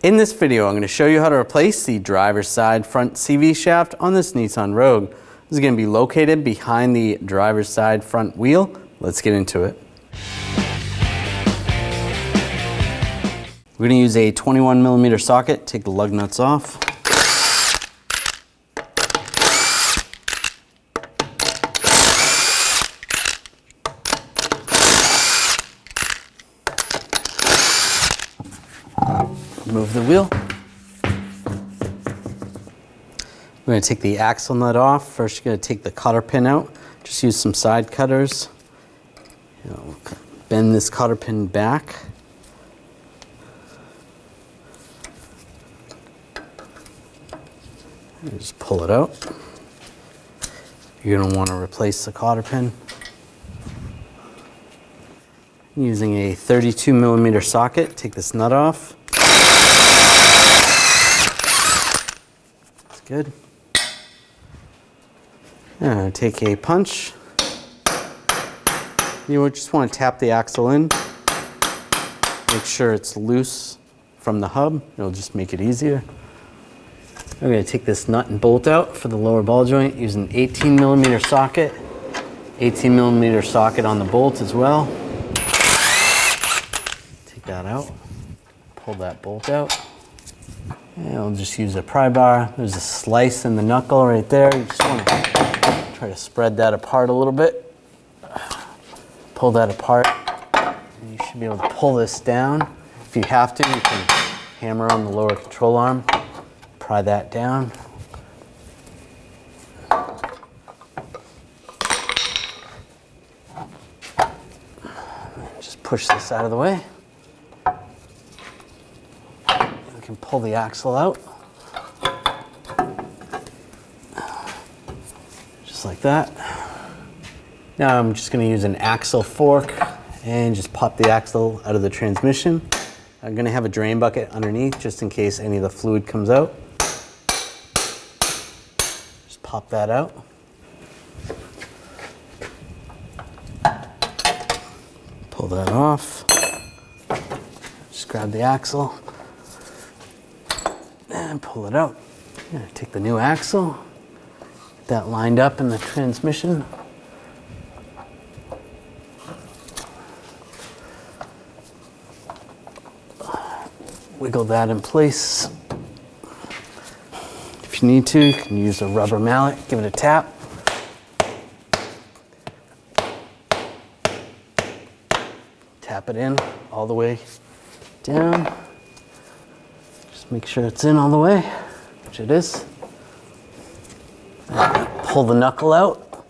In this video, I'm going to show you how to replace the driver's side front CV shaft on this Nissan Rogue. This is going to be located behind the driver's side front wheel. Let's get into it. We're going to use a 21mm socket, take the lug nuts off. Remove the wheel. We're going to take the axle nut off. First, you're going to take the cotter pin out. Just use some side cutters. Bend this cotter pin back. And just pull it out. You're going to want to replace the cotter pin. Using a 32mm socket, take this nut off. That's good. And take a punch. You just want to tap the axle in. Make sure it's loose from the hub. It'll just make it easier. I'm going to take this nut and bolt out for the lower ball joint. Use an 18mm socket. 18mm socket on the bolt as well. Take that out. Pull that bolt out. And I'll just use a pry bar. There's a slice in the knuckle right there. You just want to try to spread that apart a little bit. Pull that apart. And you should be able to pull this down. If you have to, you can hammer on the lower control arm. Pry that down. Just push this out of the way. We can pull the axle out. Just like that. Now I'm just going to use an axle fork and just pop the axle out of the transmission. I'm going to have a drain bucket underneath just in case any of the fluid comes out. Just pop that out. Pull that off. Just grab the axle and pull it out. Take the new axle, get that lined up in the transmission. Wiggle that in place. If you need to, you can use a rubber mallet, give it a tap. Tap it in all the way down. Just make sure it's in all the way, which it is. Pull the knuckle out,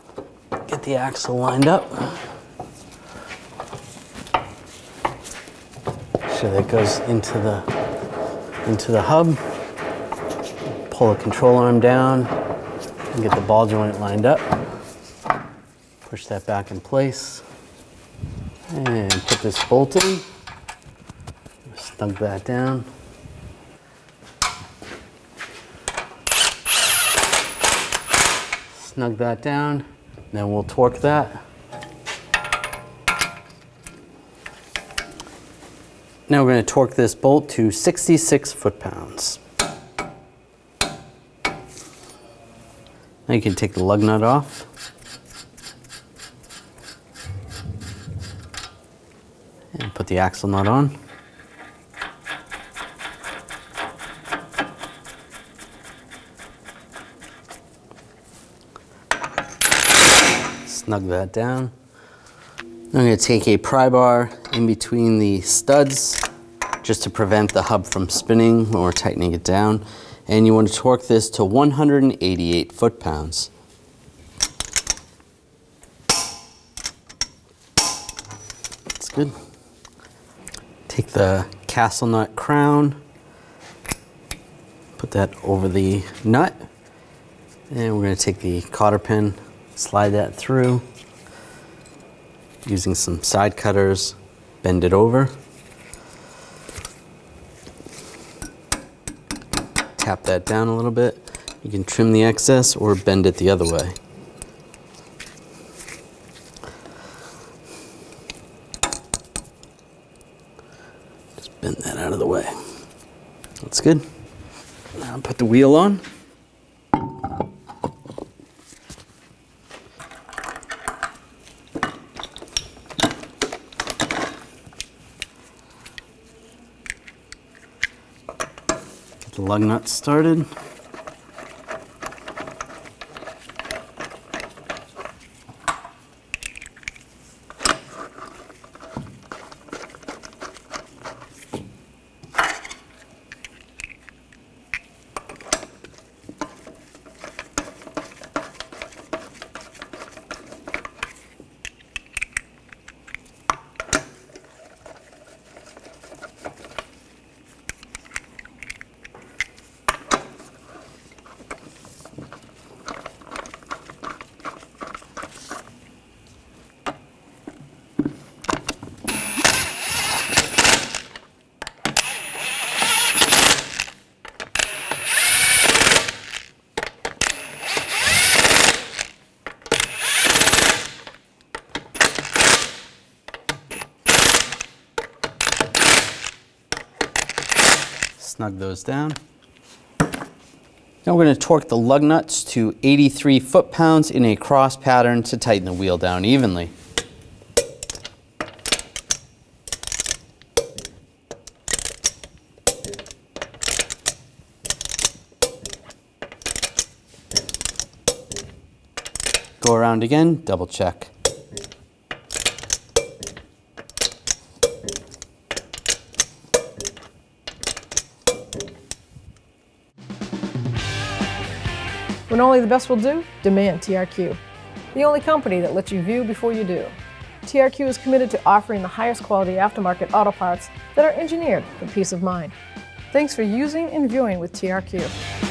get the axle lined up. So that goes into the hub. Pull the control arm down and get the ball joint lined up. Push that back in place and put this bolt in. Snug that down. Snug that down. Then we'll torque that. Now we're going to torque this bolt to 66 foot-pounds. Now you can take the lug nut off. And put the axle nut on. Snug that down. I'm going to take a pry bar in between the studs just to prevent the hub from spinning when we're tightening it down. And you want to torque this to 188 foot-pounds. That's good. Take the castle nut crown, put that over the nut, and we're going to take the cotter pin, slide that through. Using some side cutters, bend it over. Tap that down a little bit. You can trim the excess or bend it the other way. Just bend that out of the way. That's good. Now put the wheel on. Get the lug nuts started. Snug those down. Now we're going to torque the lug nuts to 83 foot-pounds in a cross pattern to tighten the wheel down evenly. Go around again, double check. When only the best will do, demand TRQ. The only company that lets you view before you do. TRQ is committed to offering the highest quality aftermarket auto parts that are engineered for peace of mind. Thanks for using and viewing with TRQ.